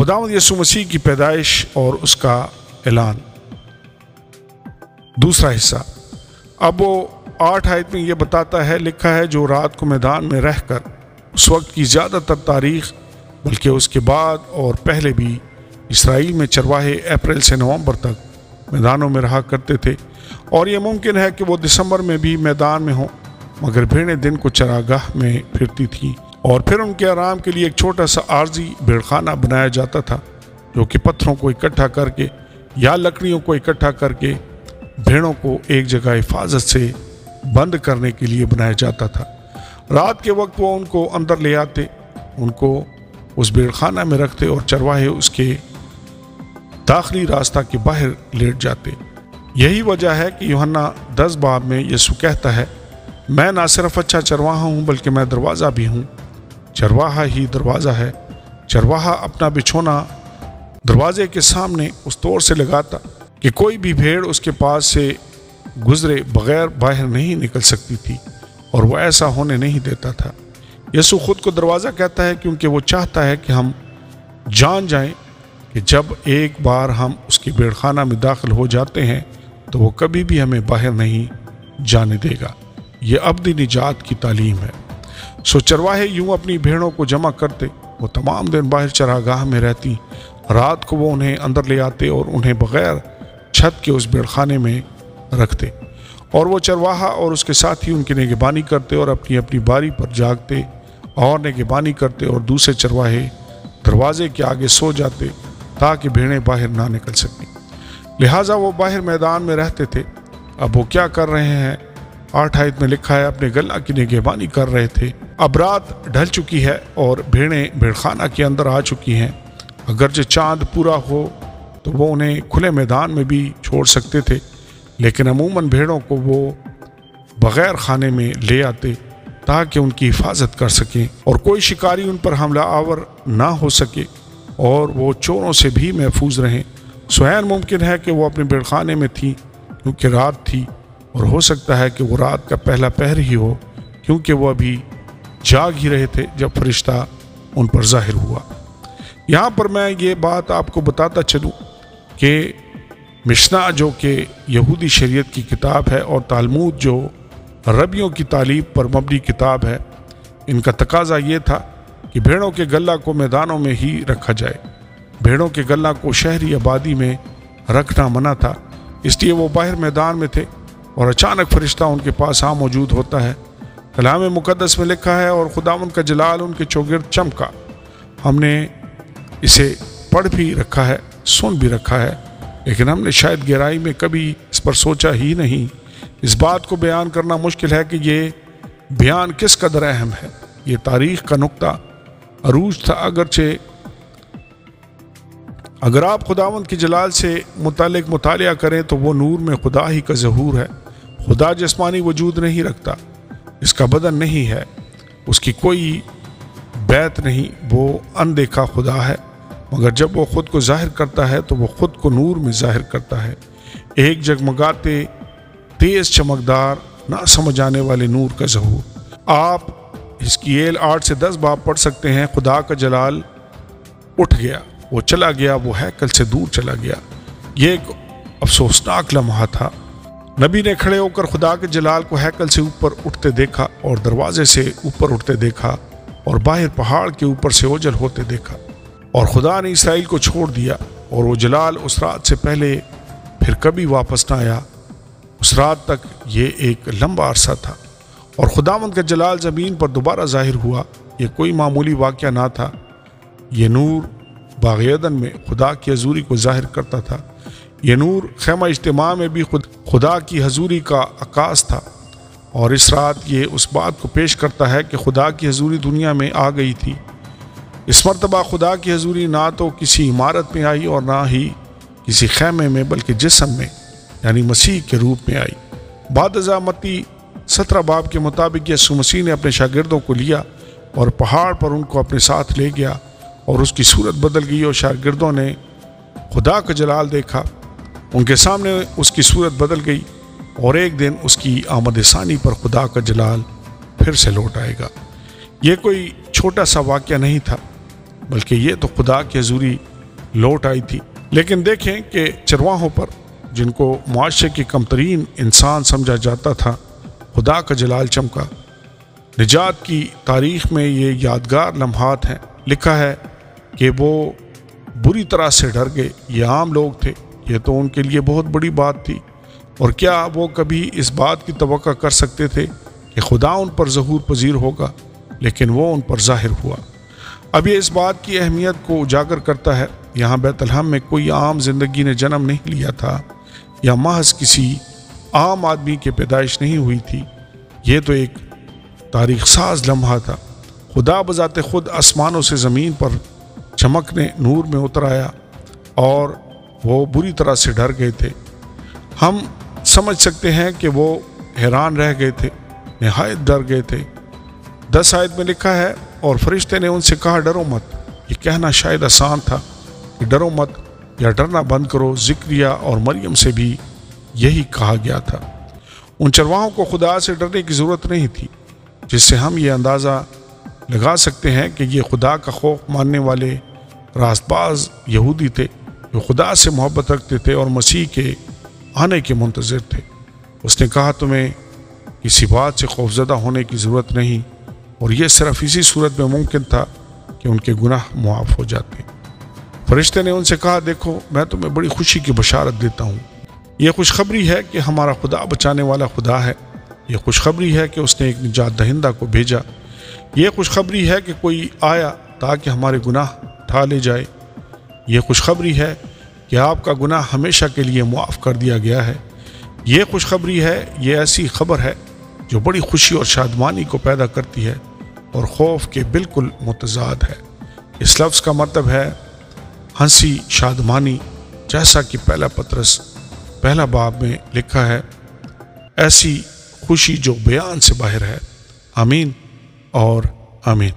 خداوند یسوع مسیح کی پیدائش اور اس کا اعلان۔ دوسرا حصہ۔ اب وہ 8 آیت میں یہ بتاتا ہے، لکھا ہے جو رات کو میدان میں رہ کر اس وقت کی زیادہ تر تاریخ بلکہ اس کے بعد اور پہلے بھی اسرائیل میں چرواہے اپریل سے نومبر تک میدانوں میں رہا کرتے تھے، اور یہ ممکن ہے کہ وہ دسمبر میں بھی میدان میں ہوں، مگر بھیڑیں دن کو چراگاہ میں پھرتی تھیں، اور پھر ان کے آرام کے لیے ایک چھوٹا سا عارضی بھیڑخانہ بنایا جاتا تھا جو کہ پتھروں کو اکٹھا کر کے یا لکڑیوں کو اکٹھا کر کے بھیڑوں کو ایک جگہ حفاظت سے بند کرنے کے لیے بنایا جاتا تھا۔ رات کے وقت وہ ان کو اندر لے آتے، ان کو اس بھیڑخانہ میں رکھتے، اور چرواہے اس کے داخلی راستہ کے باہر لیٹ جاتے۔ یہی وجہ ہے کہ یوحنا 10 باب میں یسوع کہتا ہے، میں نہ صرف اچھا چرواہا ہوں بلکہ میں دروازہ بھی ہوں۔ چرواہا ہی دروازہ ہے۔ چرواہا اپنا بچھونا دروازے کے سامنے اس طور سے لگاتا کہ کوئی بھی بھیڑ اس کے پاس سے گزرے بغیر باہر نہیں نکل سکتی تھی، اور وہ ایسا ہونے نہیں دیتا تھا۔ یسوع خود کو دروازہ کہتا ہے کیونکہ وہ چاہتا ہے کہ ہم جان جائیں کہ جب ایک بار ہم اس کے بھیڑخانہ میں داخل ہو جاتے ہیں تو وہ کبھی بھی ہمیں باہر نہیں جانے دے گا۔ یہ ابدی نجات کی تعلیم ہے۔ سو چرواہے یوں اپنی بھیڑوں کو جمع کرتے، وہ تمام دن باہر چراگاہ میں رہتی، رات کو وہ انہیں اندر لے آتے اور انہیں بغیر چھت کے اس بھیڑخانے میں رکھتے، اور وہ چرواہا اور اس کے ساتھی ان کی نگہبانی کرتے اور اپنی اپنی باری پر جاگتے اور نگہبانی کرتے، اور دوسرے چرواہے دروازے کے آگے سو جاتے تاکہ بھیڑیں باہر نہ نکل سکیں۔ لہٰذا وہ باہر میدان میں رہتے تھے۔ اب وہ کیا کر رہے ہیں؟ 8 آیت میں لکھا ہے، اپنے گلہ کی نگہبانی کر رہے تھے۔ اب رات ڈھل چکی ہے اور بھیڑیں بھیڑخانہ کے اندر آ چکی ہیں۔ اگرچہ چاند پورا ہو تو وہ انہیں کھلے میدان میں بھی چھوڑ سکتے تھے، لیکن عموماً بھیڑوں کو وہ بغیر خانے میں لے آتے تاکہ ان کی حفاظت کر سکیں اور کوئی شکاری ان پر حملہ آور نہ ہو سکے اور وہ چوروں سے بھی محفوظ رہیں۔ سوین ممکن ہے کہ وہ اپنے بھیڑخانے میں تھیں کیونکہ رات تھی، اور ہو سکتا ہے کہ وہ رات کا پہلا پہر ہی ہو کیونکہ وہ ابھی جاگ ہی رہے تھے جب فرشتہ ان پر ظاہر ہوا۔ یہاں پر میں یہ بات آپ کو بتاتا چلوں کہ مشنا جو کہ یہودی شریعت کی کتاب ہے اور تالمود جو ربیوں کی تعلیم پر مبنی کتاب ہے، ان کا تقاضا یہ تھا کہ بھیڑوں کے گلہ کو میدانوں میں ہی رکھا جائے۔ بھیڑوں کے گلہ کو شہری آبادی میں رکھنا منع تھا، اس لیے وہ باہر میدان میں تھے اور اچانک فرشتہ ان کے پاس موجود ہوتا ہے۔ کلام مقدس میں لکھا ہے، اور خداوند کا جلال ان کے چوگرد چمکا۔ ہم نے اسے پڑھ بھی رکھا ہے، سن بھی رکھا ہے، لیکن ہم نے شاید گہرائی میں کبھی اس پر سوچا ہی نہیں۔ اس بات کو بیان کرنا مشکل ہے کہ یہ بیان کس قدر اہم ہے۔ یہ تاریخ کا نقطہ عروج تھا، اگرچہ اگر آپ خداوند کی جلال سے متعلق مطالعہ کریں تو وہ نور میں خدا ہی کا ظہور ہے۔ خدا جسمانی وجود نہیں رکھتا، اس کا بدن نہیں ہے، اس کی کوئی بیت نہیں، وہ اندیکھا خدا ہے، مگر جب وہ خود کو ظاہر کرتا ہے تو وہ خود کو نور میں ظاہر کرتا ہے، ایک جگمگاتے تیز چمکدار نہ سمجھ آنے والے نور کا ظہور۔ آپ حزقییل 8 سے 10 باب پڑھ سکتے ہیں۔ خدا کا جلال اٹھ گیا، وہ چلا گیا، وہ ہیکل سے دور چلا گیا۔ یہ ایک افسوسناک لمحہ تھا۔ نبی نے کھڑے ہو کر خدا کے جلال کو ہیکل سے اوپر اٹھتے دیکھا اور دروازے سے اوپر اٹھتے دیکھا اور باہر پہاڑ کے اوپر سے اوجل ہوتے دیکھا، اور خدا نے اسرائیل کو چھوڑ دیا، اور وہ جلال اس رات سے پہلے پھر کبھی واپس نہ آیا۔ اس رات تک یہ ایک لمبا عرصہ تھا، اور خداوند کا جلال زمین پر دوبارہ ظاہر ہوا۔ یہ کوئی معمولی واقعہ نہ تھا، یہ نور باغ عدن میں خدا کی حضوری کو ظاہر کرتا تھا۔ یہ نور خیمہ اجتماع میں بھی خدا کی حضوری کا عکاس تھا، اور اس رات یہ اس بات کو پیش کرتا ہے کہ خدا کی حضوری دنیا میں آ گئی تھی۔ اس مرتبہ خدا کی حضوری نہ تو کسی عمارت میں آئی اور نہ ہی کسی خیمے میں، بلکہ جسم میں یعنی مسیح کے روپ میں آئی۔ بعد ازاں متی 17 باب کے مطابق یسوع مسیح نے اپنے شاگردوں کو لیا اور پہاڑ پر ان کو اپنے ساتھ لے گیا، اور اس کی صورت بدل گئی اور شاگردوں نے خدا کا جلال دیکھا۔ ان کے سامنے اس کی صورت بدل گئی، اور ایک دن اس کی آمد ثانی پر خدا کا جلال پھر سے لوٹ آئے گا۔ یہ کوئی چھوٹا سا واقعہ نہیں تھا، بلکہ یہ تو خدا کی حضوری لوٹ آئی تھی۔ لیکن دیکھیں کہ چرواہوں پر، جن کو معاشرے کی کمترین انسان سمجھا جاتا تھا، خدا کا جلال چمکا۔ نجات کی تاریخ میں یہ یادگار لمحات ہیں۔ لکھا ہے کہ وہ بری طرح سے ڈر گئے۔ یہ عام لوگ تھے، یہ تو ان کے لیے بہت بڑی بات تھی۔ اور کیا وہ کبھی اس بات کی توقع کر سکتے تھے کہ خدا ان پر ظہور پذیر ہوگا؟ لیکن وہ ان پر ظاہر ہوا۔ اب یہ اس بات کی اہمیت کو اجاگر کرتا ہے۔ یہاں بیت لحم میں کوئی عام زندگی نے جنم نہیں لیا تھا، یا محض کسی عام آدمی کی پیدائش نہیں ہوئی تھی۔ یہ تو ایک تاریخ ساز لمحہ تھا۔ خدا بذات خود آسمانوں سے زمین پر چمکنے نور میں اتر آیا، اور وہ بری طرح سے ڈر گئے تھے۔ ہم سمجھ سکتے ہیں کہ وہ حیران رہ گئے تھے، نہایت ڈر گئے تھے۔ 10 آیت میں لکھا ہے، اور فرشتے نے ان سے کہا ڈرو مت۔ یہ کہنا شاید آسان تھا کہ ڈرو مت یا ڈرنا بند کرو۔ زکریا اور مریم سے بھی یہی کہا گیا تھا۔ ان چرواہوں کو خدا سے ڈرنے کی ضرورت نہیں تھی، جس سے ہم یہ اندازہ لگا سکتے ہیں کہ یہ خدا کا خوف ماننے والے راست باز یہودی تھے، جو خدا سے محبت رکھتے تھے اور مسیح کے آنے کے منتظر تھے۔ اس نے کہا تمہیں کسی بات سے خوفزدہ ہونے کی ضرورت نہیں، اور یہ صرف اسی صورت میں ممکن تھا کہ ان کے گناہ معاف ہو جاتے۔ فرشتے نے ان سے کہا دیکھو، میں تمہیں بڑی خوشی کی بشارت دیتا ہوں۔ یہ خوشخبری ہے کہ ہمارا خدا بچانے والا خدا ہے۔ یہ خوشخبری ہے کہ اس نے ایک نجات دہندہ کو بھیجا۔ یہ خوشخبری ہے کہ کوئی آیا تاکہ ہمارے گناہ اٹھا لے جائے۔ یہ خوشخبری ہے کہ آپ کا گناہ ہمیشہ کے لیے معاف کر دیا گیا ہے۔ یہ خوشخبری ہے، یہ ایسی خبر ہے جو بڑی خوشی اور شادمانی کو پیدا کرتی ہے اور خوف کے بالکل متضاد ہے۔ اس لفظ کا مطلب ہے ہنسی، شادمانی، جیسا کہ پہلا پطرس پہلا باب میں لکھا ہے، ایسی خوشی جو بیان سے باہر ہے۔ آمین اور آمین۔